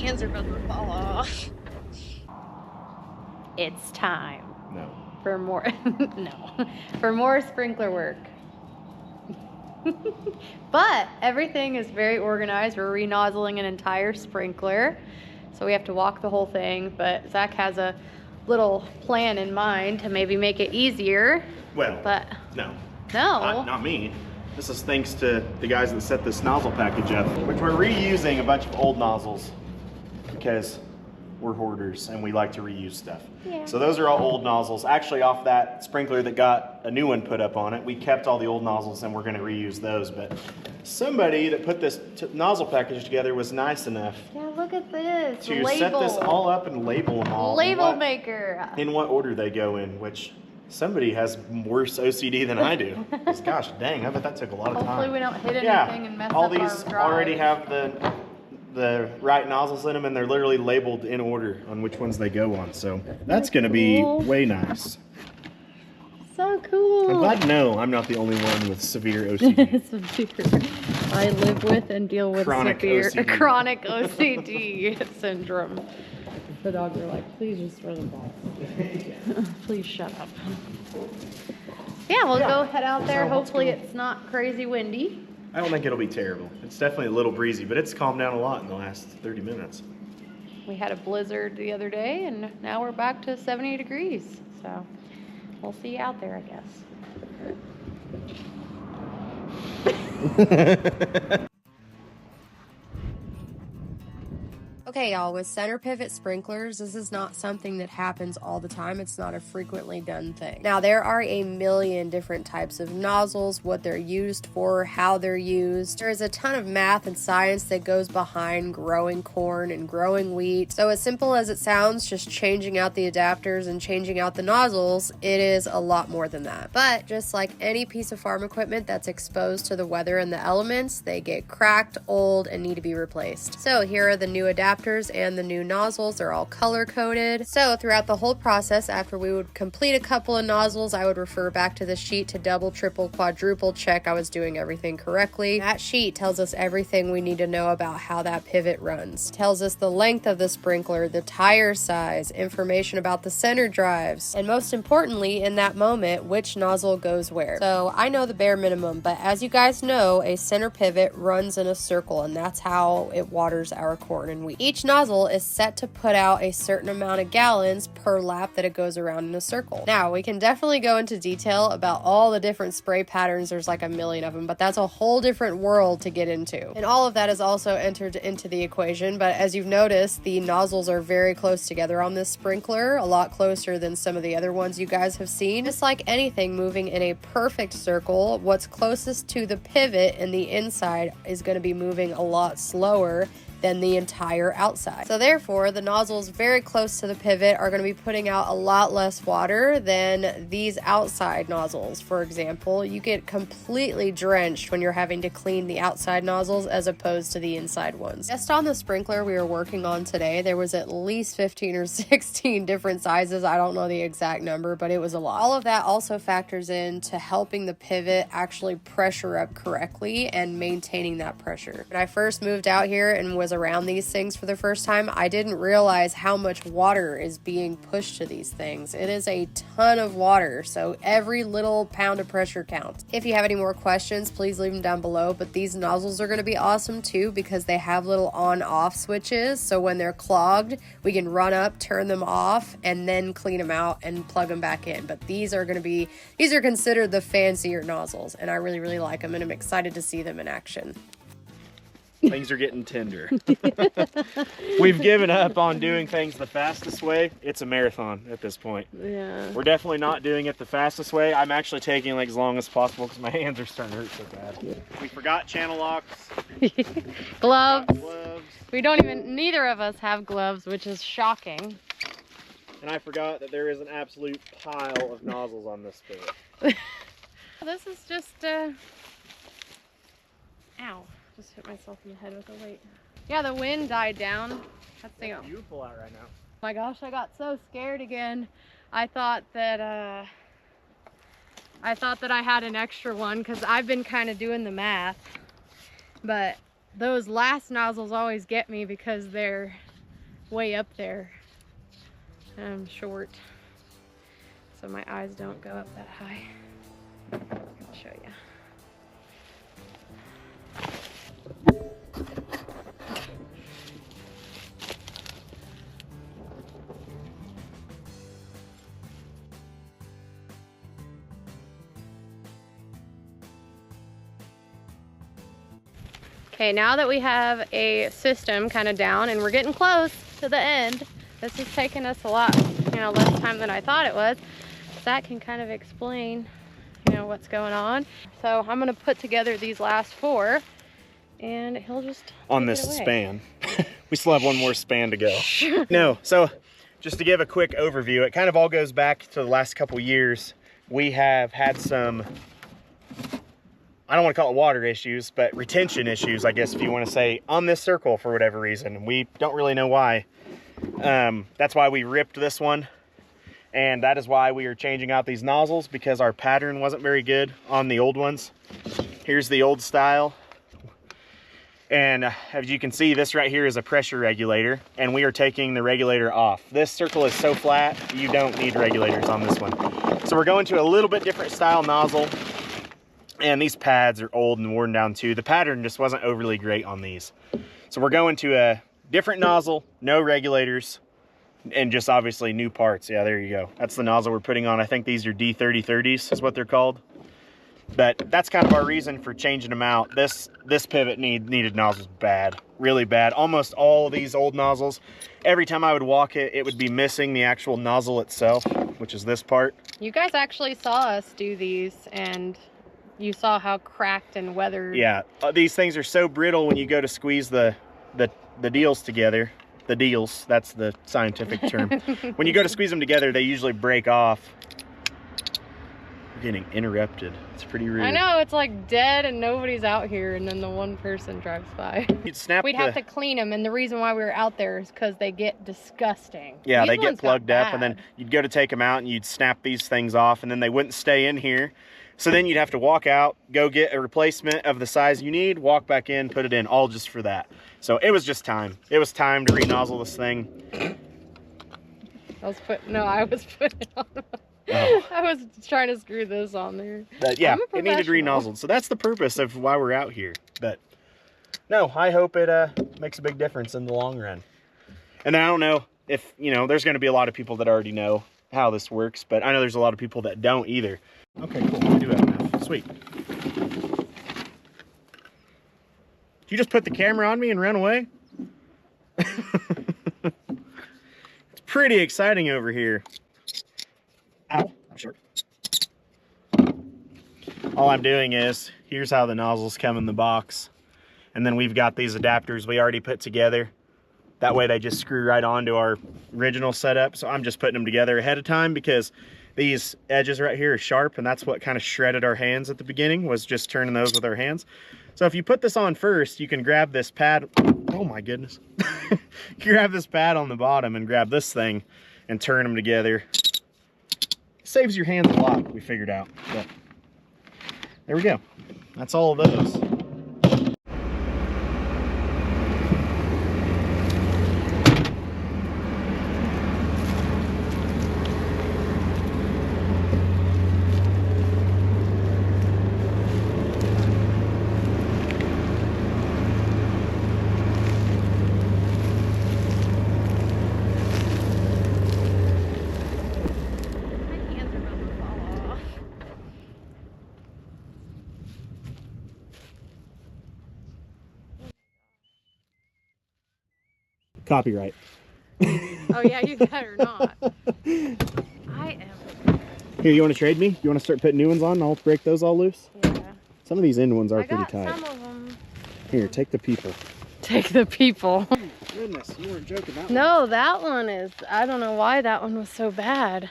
hands are about to fall off. It's time. No. For more, no, for more sprinkler work. But everything is very organized. We're re-nozzling an entire sprinkler, so we have to walk the whole thing. But Zach has a little plan in mind to maybe make it easier. Well, but no. No. Not me. This is thanks to the guys that set this nozzle package up, which we're reusing a bunch of old nozzles because we're hoarders and we like to reuse stuff. Yeah. So those are all old nozzles. Actually, off that sprinkler that got a new one put up on it, we kept all the old nozzles and we're going to reuse those. But somebody that put this nozzle package together was nice enough. Yeah, look at this. To set this all up and label them all. Label maker. In what order they go in, which somebody has worse OCD than I do. Because gosh dang, I bet that took a lot of time. Hopefully we don't hit anything and mess all up these our drive. already have the right nozzles in them, and they're literally labeled in order on which ones they go on. So that's going to be way nice. So cool. I'm glad to know I'm not the only one with severe OCD. Severe. I live with and deal with Chronic severe OCD. Chronic OCD syndrome. The dogs are like, please just throw the ball. Please shut up. Yeah, we'll go head out there. Hopefully it's not crazy windy. I don't think it'll be terrible. It's definitely a little breezy, but it's calmed down a lot in the last 30 minutes. We had a blizzard the other day, and now we're back to 70 degrees. So we'll see you out there, I guess. Okay, y'all, with center pivot sprinklers, this is not something that happens all the time. It's not a frequently done thing. Now, there are a million different types of nozzles, what they're used for, how they're used. There is a ton of math and science that goes behind growing corn and growing wheat. So as simple as it sounds, just changing out the adapters and changing out the nozzles, it is a lot more than that. But just like any piece of farm equipment that's exposed to the weather and the elements, they get cracked, old, and need to be replaced. So here are the new adapters and the new nozzles. They're all color coded. So throughout the whole process, after we would complete a couple of nozzles, I would refer back to the sheet to double, triple, quadruple check I was doing everything correctly. That sheet tells us everything we need to know about how that pivot runs. It tells us the length of the sprinkler, the tire size, information about the center drives, and most importantly, in that moment, which nozzle goes where. So I know the bare minimum, but as you guys know, a center pivot runs in a circle, and that's how it waters our corn and wheat. Each nozzle is set to put out a certain amount of gallons per lap that it goes around in a circle. Now, we can definitely go into detail about all the different spray patterns. There's like a million of them, but that's a whole different world to get into. And all of that is also entered into the equation, but as you've noticed, the nozzles are very close together on this sprinkler, a lot closer than some of the other ones you guys have seen. Just like anything moving in a perfect circle, what's closest to the pivot in the inside is going to be moving a lot slower than the entire outside. So therefore, the nozzles very close to the pivot are going to be putting out a lot less water than these outside nozzles. For example, you get completely drenched when you're having to clean the outside nozzles as opposed to the inside ones. Just on the sprinkler we were working on today, there was at least 15 or 16 different sizes. I don't know the exact number, but it was a lot. All of that also factors into helping the pivot actually pressure up correctly and maintaining that pressure. When I first moved out here and was around these things for the first time, I didn't realize how much water is being pushed to these things. It is a ton of water, so every little pound of pressure counts. If you have any more questions, please leave them down below, but these nozzles are going to be awesome too because they have little on-off switches, so when they're clogged, we can run up, turn them off, and then clean them out and plug them back in. But these are considered the fancier nozzles, and I really, really like them, and I'm excited to see them in action. Things are getting tender. We've given up on doing things the fastest way. It's a marathon at this point. Yeah. We're definitely not doing it the fastest way. I'm actually taking like as long as possible because my hands are starting to hurt so bad. Yeah. We forgot channel locks. Gloves. Gloves. Neither of us have gloves, which is shocking. And I forgot that there is an absolute pile of nozzles on this spigot. This is just, ow. Just hit myself in the head with a weight. Yeah, the wind died down. That's beautiful out right now. Oh my gosh, I got so scared again. I thought that I had an extra one because I've been kind of doing the math. But those last nozzles always get me because they're way up there. I'm short, so my eyes don't go up that high. I'll show you. Okay, now that we have a system kind of down and we're getting close to the end, this has taken us a lot, less time than I thought it was. That can kind of explain, what's going on. So I'm gonna put together these last 4 and he'll just on this span. We still have one more span to go. No, so just to give a quick overview, it kind of all goes back to the last couple years. We have had some, I don't want to call it water issues, but retention issues, I guess, if you want to say, on this circle for whatever reason. We don't really know why. That's why we ripped this one. And that is why we are changing out these nozzles, because our pattern wasn't very good on the old ones. Here's the old style. And as you can see, this right here is a pressure regulator, and we are taking the regulator off. This circle is so flat, you don't need regulators on this one. So we're going to a little bit different style nozzle. And these pads are old and worn down too. The pattern just wasn't overly great on these. So we're going to a different nozzle, no regulators, and just obviously new parts. Yeah, there you go. That's the nozzle we're putting on. I think these are D3030s is what they're called. But that's kind of our reason for changing them out. This pivot needed nozzles bad, really bad. Almost all these old nozzles, every time I would walk it, it would be missing the actual nozzle itself, which is this part. You guys actually saw us do these, and you saw how cracked and weathered. Yeah, these things are so brittle when you go to squeeze the deals together. The deals, that's the scientific term. When you go to squeeze them together, they usually break off. We're getting interrupted. It's pretty rude. I know, it's like dead and nobody's out here, and then the one person drives by. We'd have to clean them, and the reason why we were out there is because they get disgusting. Yeah, they get plugged up, and then you'd go to take them out, and you'd snap these things off, and then they wouldn't stay in here. So then you'd have to walk out, go get a replacement of the size you need, walk back in, put it in, all just for that. So it was just time. It was time to re-nozzle this thing. I was putting it on. Oh. I was trying to screw this on there. But yeah, it needed re-nozzled. So that's the purpose of why we're out here. But no, I hope it makes a big difference in the long run. And I don't know if, there's going to be a lot of people that already know how this works, but I know there's a lot of people that don't either. Okay, cool. We do have enough. Sweet. Did you just put the camera on me and run away? It's pretty exciting over here. Ow, I'm short. All I'm doing is, here's how the nozzles come in the box. And then we've got these adapters we already put together. That way they just screw right onto our original setup. So I'm just putting them together ahead of time because these edges right here are sharp, and that's what kind of shredded our hands at the beginning, was just turning those with our hands. So if you put this on first, you can grab this pad. Oh my goodness. You grab this pad on the bottom and grab this thing and turn them together. Saves your hands a lot, we figured out. But there we go. That's all of those. Copyright. Oh yeah, you better not. I am. Here, you want to trade me? You want to start putting new ones on and I'll break those all loose? Yeah. Some of these end ones are pretty tight. Some of them. Here, take the people. Take the people. Oh, goodness, you weren't joking that one. No, that one is, I don't know why that one was so bad.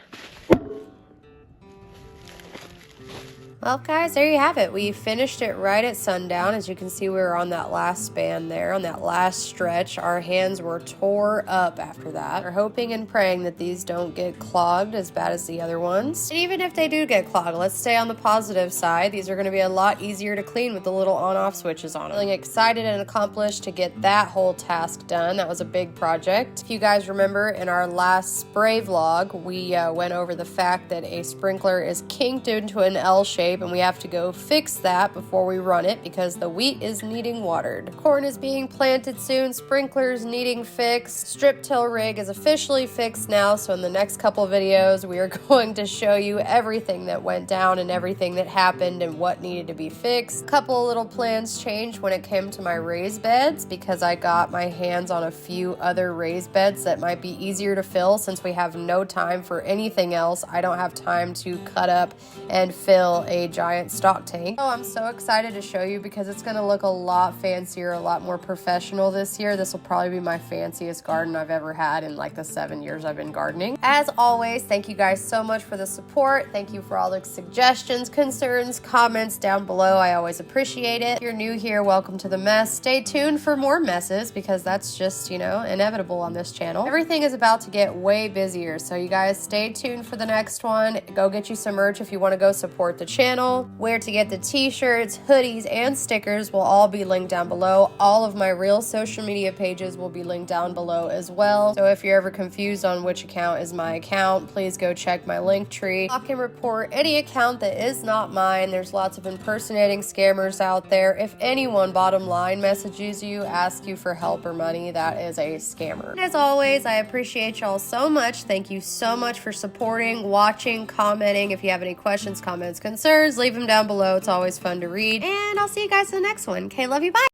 Well, guys, there you have it. We finished it right at sundown. As you can see, we were on that last span there, on that last stretch. Our hands were tore up after that. We're hoping and praying that these don't get clogged as bad as the other ones. And even if they do get clogged, let's stay on the positive side. These are going to be a lot easier to clean with the little on-off switches on them. Feeling excited and accomplished to get that whole task done. That was a big project. If you guys remember, in our last spray vlog, we went over the fact that a sprinkler is kinked into an L shape, and we have to go fix that before we run it because the wheat is needing watered. Corn is being planted soon, sprinklers needing fixed. Strip till rig is officially fixed now, so in the next couple videos we are going to show you everything that went down and everything that happened and what needed to be fixed. A couple of little plans changed when it came to my raised beds because I got my hands on a few other raised beds that might be easier to fill since we have no time for anything else. I don't have time to cut up and fill a giant stock tank. Oh, I'm so excited to show you because it's going to look a lot fancier, a lot more professional this year. This will probably be my fanciest garden I've ever had in like the 7 years I've been gardening. As always, thank you guys so much for the support. Thank you for all the suggestions, concerns, comments down below. I always appreciate it. If you're new here, welcome to the mess. Stay tuned for more messes because that's just, you know, inevitable on this channel. Everything is about to get way busier, so you guys stay tuned for the next one. Go get you some merch if you want to go support the channel. Where to get the t-shirts, hoodies, and stickers will all be linked down below. All of my real social media pages will be linked down below as well. So if you're ever confused on which account is my account, please go check my link tree. I can report any account that is not mine. There's lots of impersonating scammers out there. If anyone, bottom line, messages you, ask you for help or money, that is a scammer. And as always, I appreciate y'all so much. Thank you so much for supporting, watching, commenting. If you have any questions, comments, concerns, leave them down below. It's always fun to read. And I'll see you guys in the next one. Okay, love you, bye.